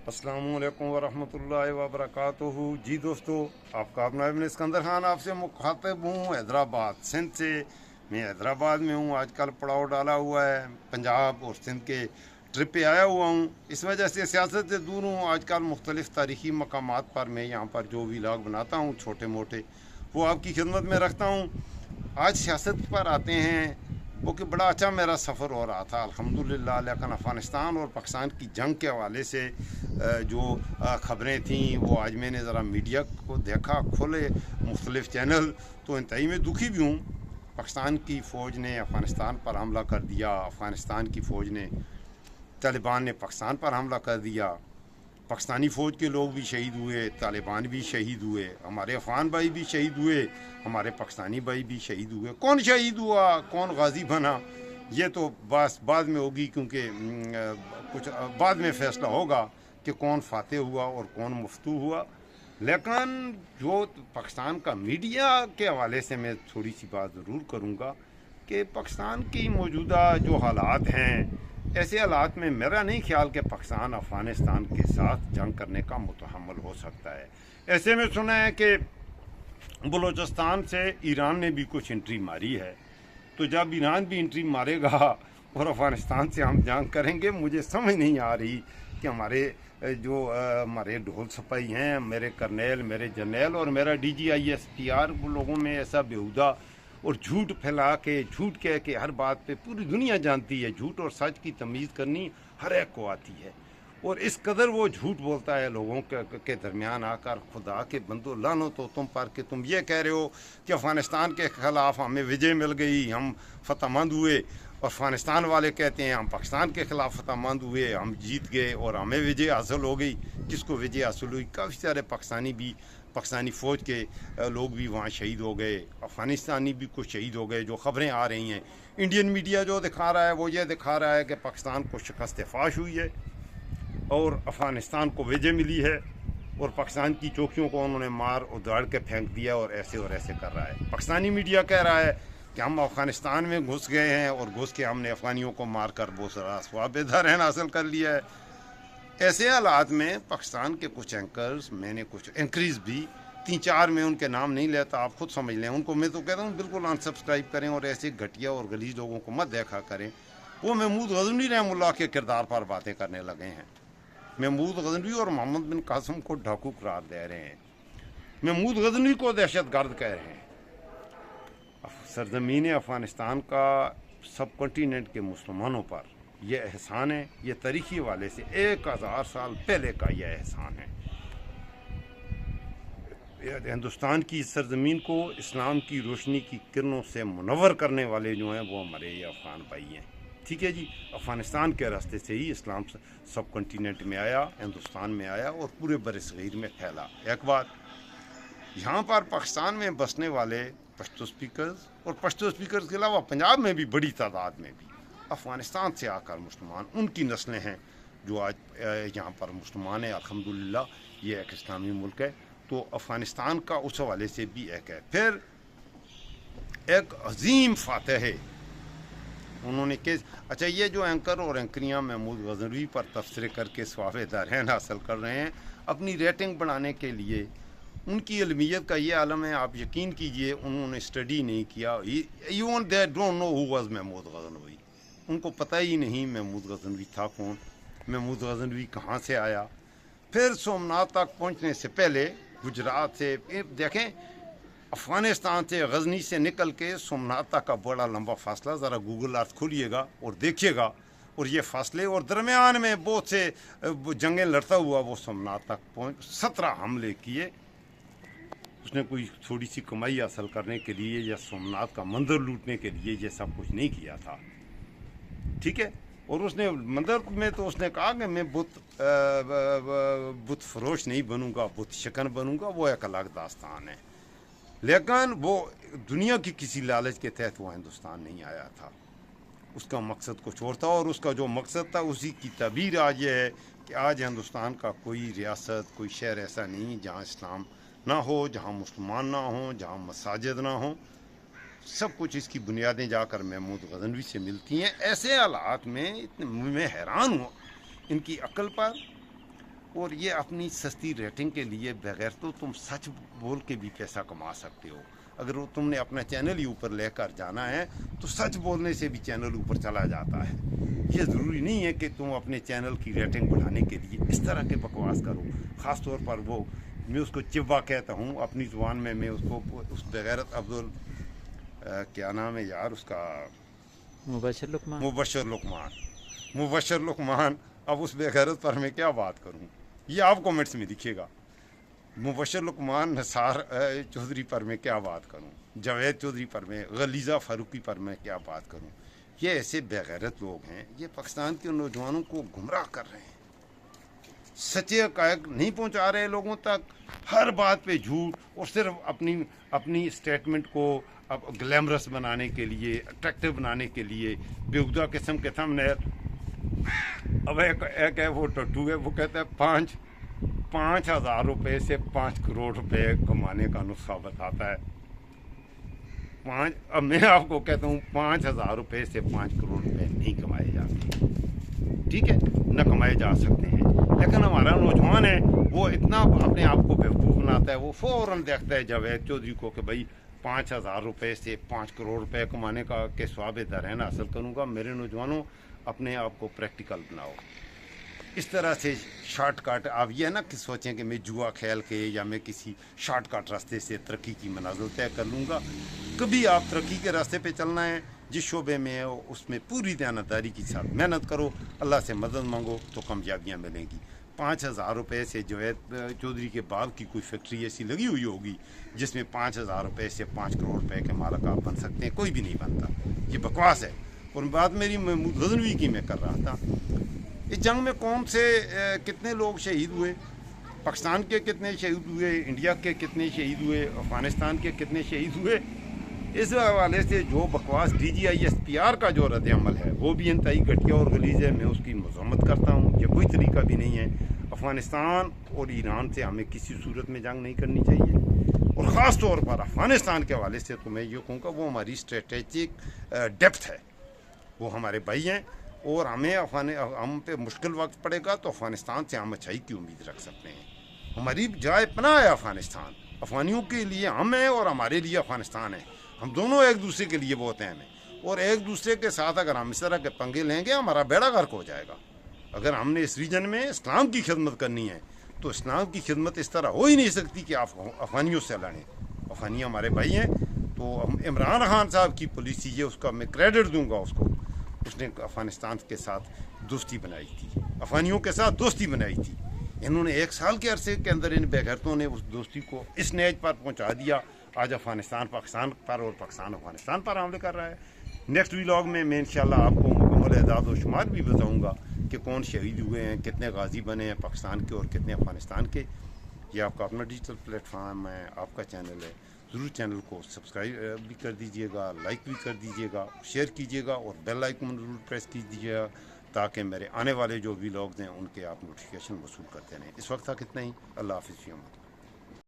अस्सलाम वालेकुम वरहमतुल्लाहि वबरकातुहू। जी दोस्तों, आपका अपना इब्न सिकंदर खान आपसे मुखातिब हूँ हैदराबाद सिंध से। मैं हैदराबाद में हूँ, आजकल पड़ाव डाला हुआ है पंजाब और सिंध के ट्रिप पे आया हुआ हूँ। इस वजह से सियासत से दूर हूँ। आजकल मुख्तलिफ़ तारीख़ी मकामात पर मैं यहाँ पर जो व्लॉग बनाता हूँ छोटे मोटे, वो आपकी खिदमत में रखता हूँ। आज सियासत पर आते हैं। वो कि बड़ा अच्छा मेरा सफ़र हो रहा था अल्हम्दुलिल्लाह, लेकिन अफ़गानिस्तान और पाकिस्तान की जंग के हवाले से जो ख़बरें थीं वो आज मैंने ज़रा मीडिया को देखा, खोले मुख्तलिफ़ चैनल, तो इंतहाई में दुखी भी हूँ। पाकिस्तान की फ़ौज ने अफ़गानिस्तान पर हमला कर दिया, अफ़गानिस्तान की फ़ौज ने, तालिबान ने पाकिस्तान पर हमला कर दिया। पाकिस्तानी फ़ौज के लोग भी शहीद हुए, तालिबान भी शहीद हुए, हमारे अफ़गान भाई भी शहीद हुए, हमारे पाकिस्तानी भाई भी शहीद हुए। कौन शहीद हुआ, कौन गाजी बना, ये तो बस बाद में होगी, क्योंकि कुछ बाद में फ़ैसला होगा कि कौन फातह हुआ और कौन मफ्तूह हुआ। लेकिन जो पाकिस्तान का मीडिया के हवाले से मैं थोड़ी सी बात ज़रूर करूँगा कि पाकिस्तान की मौजूदा जो हालात हैं, ऐसे हालात में मेरा नहीं ख्याल कि पाकिस्तान अफ़गानिस्तान के साथ जंग करने का मुतहम्मल हो सकता है। ऐसे में सुना है कि बलूचिस्तान से ईरान ने भी कुछ एंट्री मारी है, तो जब ईरान भी एंट्री मारेगा और अफ़गानिस्तान से हम जंग करेंगे, मुझे समझ नहीं आ रही कि हमारे जो हमारे ढोल सिपाही हैं, मेरे करनेल, मेरे जर्नैल और मेरा DGISPR, वो लोगों में ऐसा बेहुदा और झूठ फैला के, झूठ कह के हर बात पे पूरी दुनिया जानती है, झूठ और सच की तमीज़ करनी हर एक को आती है। और इस कदर वो झूठ बोलता है लोगों के दरमियान आकर, खुदा के बंदो लानो तो तुम पर कि तुम ये कह रहे हो कि अफ़गानिस्तान के ख़िलाफ़ हमें विजय मिल गई, हम फतहमंद हुए, और अफ़गानिस्तान वाले कहते हैं हम पाकिस्तान के ख़िलाफ़ फतहमंद हुए, हम जीत गए और हमें विजय हासिल हो गई। किसको विजय हासिल हुई? काफ़ी सारे पाकिस्तानी फ़ौज के लोग भी वहाँ शहीद हो गए, अफ़गानिस्तानी भी कुछ शहीद हो गए। जो ख़बरें आ रही हैं, इंडियन मीडिया जो दिखा रहा है वो ये दिखा रहा है कि पाकिस्तान को शिकस्त फाश हुई है और अफ़गानिस्तान को विजय मिली है, और पाकिस्तान की चौकियों को उन्होंने मार उधाड़ के फेंक दिया और ऐसे कर रहा है। पाकिस्तानी मीडिया कह रहा है कि हम अफ़गानिस्तान में घुस गए हैं और घुस के हमने अफ़गानियों को मार कर बहुत सारा स्वाब रहन हासिल कर लिया है। ऐसे हालात में पाकिस्तान के कुछ एंकर्स, मैंने कुछ एंकरीज भी 3-4, में उनके नाम नहीं लेता, आप खुद समझ लें उनको। मैं तो कहता हूँ बिल्कुल अनसब्सक्राइब करें और ऐसे घटिया और गलीज लोगों को मत देखा करें। वो महमूद गज़नवी रहमतुल्लाह के किरदार पर बातें करने लगे हैं। महमूद गज़नवी और मोहम्मद बिन कासिम को डाकू करार दे रहे हैं, महमूद गज़नवी को दहशत गर्द कह रहे हैं। सरजमीन अफ़गानिस्तान का सब कॉन्टीनेंट के मुसलमानों पर यह एहसान है, यह तारीखी वाले से 1000 साल पहले का यह एहसान है। हिंदुस्तान की सरजमीन को इस्लाम की रोशनी की किरणों से मुनव्वर करने वाले जो हैं वो हमारे ये अफ़गान भाई हैं। ठीक है जी, अफ़गानिस्तान के रास्ते से ही इस्लाम सब कॉन्टीनेंट में आया, हिंदुस्तान में आया और पूरे बरसगीर में फैला। एक बात, यहाँ पर पाकिस्तान में बसने वाले पश्तो स्पीकर्स, और पश्तो स्पीकर्स के अलावा पंजाब में भी बड़ी तादाद में भी अफ़गानिस्तान से आकर मुसलमान, उनकी नस्लें हैं जो आज यहाँ पर मुसलमान हैं। अल्हम्दुलिल्लाह, ये एक इस्लामी मुल्क है, तो अफ़गानिस्तान का उस हवाले से भी एक है। फिर एक अजीम फातह है उन्होंने के, अच्छा, ये जो एंकर और एंकरियाँ महमूद गज़नवी पर तबसरे करके स्वाब-ए-दारैन हासिल कर रहे हैं अपनी रेटिंग बढ़ाने के लिए, उनकी इल्मियत का ये आलम है। आप यकीन कीजिए उन्होंने स्टडी नहीं किया। Even they don't know who was Mahmud Ghaznavi, उनको पता ही नहीं महमूद गज़नवी था कौन, महमूद गज़नवी कहाँ से आया। फिर सोमनाथ तक पहुँचने से पहले गुजरात से, देखें, अफ़गानिस्तान से गजनी से निकल के सोमनाथ तक का बड़ा लंबा फासला, ज़रा गूगल अर्थ खोलिएगा और देखिएगा, और ये फासले, और दरमियान में बहुत से जंगें लड़ता हुआ वो सोमनाथ तक पहुँच, 17 हमले किए। उसने कोई थोड़ी सी कमाई हासिल करने के लिए या सोमनाथ का मंदिर लूटने के लिए ये सब कुछ नहीं किया था। ठीक है, और उसने मंदिर में तो उसने कहा कि मैं बुत फरोश नहीं बनूंगा, बुत शिकन बनूंगा, वो एक अलग दास्तान है। लेकिन वो दुनिया की किसी लालच के तहत वो हिंदुस्तान नहीं आया था, उसका मकसद कुछ और था, और उसका जो मकसद था उसी की तबीर आज ये है कि आज हिंदुस्तान का कोई रियासत, कोई शहर ऐसा नहीं जहाँ इस्लाम ना हो, जहाँ मुसलमान ना हो, जहाँ मसाजिद ना हो। सब कुछ इसकी बुनियादें जाकर महमूद गज़नवी से मिलती हैं। ऐसे हालात में इतने मैं हैरान हूँ इनकी अक्ल पर। اور یہ اپنی سستی ریٹنگ کے لیے بغیر تو تم سچ بول کے بھی پیسہ کما سکتے ہو. اگر تم نے اپنا چینل ہی اوپر لے کر جانا ہے تو سچ بولنے سے بھی چینل اوپر چلا جاتا ہے. یہ ضروری نہیں ہے کہ تم اپنے چینل کی ریٹنگ بڑھانے کے لیے اس طرح کے بکواس کرو. خاص طور پر وہ میں اس کو چبا کہتا ہوں اپنی زبان میں اس کو اس بغیرت کیا نام ہے یار اس کا, مبشر لقمان. اب اس بغیرت پر میں کیا بات کروں, یہ آپ کامنٹس میں دکھے گا. مبشر لقمان نثار چودھری پر میں کیا بات کروں, جاوید چودھری پر میں, غلیظہ فاروقی پر میں کیا بات کروں. یہ ایسے بغیرت لوگ ہیں, یہ پاکستان کے نوجوانوں کو گمراہ کر رہے ہیں, سچے حقائق نہیں پہنچا رہے لوگوں تک, ہر بات پہ جھوٹ, اور صرف اپنی اسٹیٹمنٹ کو گلیمرس بنانے کے لیے, اٹریکٹیو بنانے کے لیے بےہودہ قسم کے تھمبنیل. اب ایک ہے وہ ٹٹو ہے, وہ کہتا ہے 5,000 روپے سے 5 کروڑ روپے کمانے کا نسخہ بتاتا ہے. اب میں آپ کو کہتا ہوں 5,000 روپے سے 5 کروڑ روپے نہیں کمائے جاتے, ٹھیک ہے, نہ کمائے جا سکتے ہیں. لیکن ہمارا نوجوان ہے وہ اتنا اپنے آپ کو بیوقوف بناتا ہے, وہ فوراً دیکھتا ہے جاوید چودھری کو کہ بھائی 5,000 روپے سے 5 کروڑ روپے کمانے کا کے ثواب درہن حاصل کروں گا. میرے نوجوانوں اپنے آپ کو پریکٹیکل بناؤ. اس طرح سے شارٹ کٹ, آپ یہ نہ کہ سوچیں کہ میں جوا کھیل کے یا میں کسی شارٹ کٹ راستے سے ترقی کی منازل طے کر لوں گا. کبھی آپ ترقی کے راستے پہ چلنا ہے, جس شعبے میں ہو اس میں پوری دیانتداری کے ساتھ محنت کرو, اللہ سے مدد مانگو تو کامیابیاں ملیں گی. 5,000 روپے سے جاوید چودھری کے باپ کی کوئی فیکٹری ایسی لگی ہوئی ہوگی جس میں 5,000 روپے سے 5 کروڑ روپے کے مالک آپ بن سکتے ہیں؟ کوئی بھی نہیں بنتا. یہ بکواس ہے. اور بات میری محمود غزنوی کی میں کر رہا تھا. اس جنگ میں قوم سے کتنے لوگ شہید ہوئے, پاکستان کے کتنے شہید ہوئے, انڈیا کے کتنے شہید ہوئے, افغانستان کے کتنے شہید ہوئے. اس حوالے سے جو بکواس DGISPR کا جو رد عمل ہے وہ بھی انتہائی گھٹیا اور غلیظ ہے. میں اس کی مذمت کرتا ہوں. یہ کوئی طریقہ بھی نہیں ہے. افغانستان اور ایران سے ہمیں کسی صورت میں جنگ نہیں کرنی چاہیے, اور خاص طور پر افغانستان کے حوالے سے تو میں یہ کہوں گا وہ ہماری اسٹریٹجک ڈیپتھ ہے. وہ ہمارے بھائی ہیں, اور ہم پہ مشکل وقت پڑے گا تو افغانستان سے ہم اچھائی کی امید رکھ سکتے ہیں. ہماری جائے پناہ ہے افغانستان. افغانیوں کے لیے ہم ہیں اور ہمارے لیے افغانستان ہے. ہم دونوں ایک دوسرے کے لیے بہت اہم ہیں, اور ایک دوسرے کے ساتھ اگر ہم اس طرح کے پنگے لیں گے ہمارا بیڑا غرق ہو جائے گا. اگر ہم نے اس ریجن میں اسلام کی خدمت کرنی ہے تو اسلام کی خدمت اس طرح ہو ہی نہیں سکتی کہ آپ افغانیوں سے لڑیں. افغانی ہمارے بھائی ہیں. تو ہم عمران خان صاحب کی پالیسی, یہ اس کا میں کریڈٹ دوں گا اس کو, اس نے افغانستان کے ساتھ دوستی بنائی تھی, افغانیوں کے ساتھ دوستی بنائی تھی. انہوں نے 1 سال کے عرصے کے اندر ان بےغیرتوں نے اس دوستی کو اس نیج پر پہنچا دیا. آج افغانستان پاکستان پر اور پاکستان افغانستان پر حملے کر رہا ہے. نیکسٹ ولاگ میں انشاءاللہ آپ کو مکمل اعداد و شمار بھی بتاؤں گا کہ کون شہید ہوئے ہیں, کتنے غازی بنے ہیں پاکستان کے اور کتنے افغانستان کے. یہ آپ کا اپنا ڈیجیٹل پلیٹ فارم ہے, آپ کا چینل ہے. ضرور چینل کو سبسکرائب بھی کر دیجیے گا, لائک بھی کر دیجیے گا, شیئر کیجیے گا, اور بیل آئیکن ضرور پریس کیجیے گا تاکہ میرے آنے والے جو ولاگز ہیں ان کے آپ نوٹیفیکیشن وصول کرتے رہیں. اس وقت تک اتنا ہی. اللہ حافظ.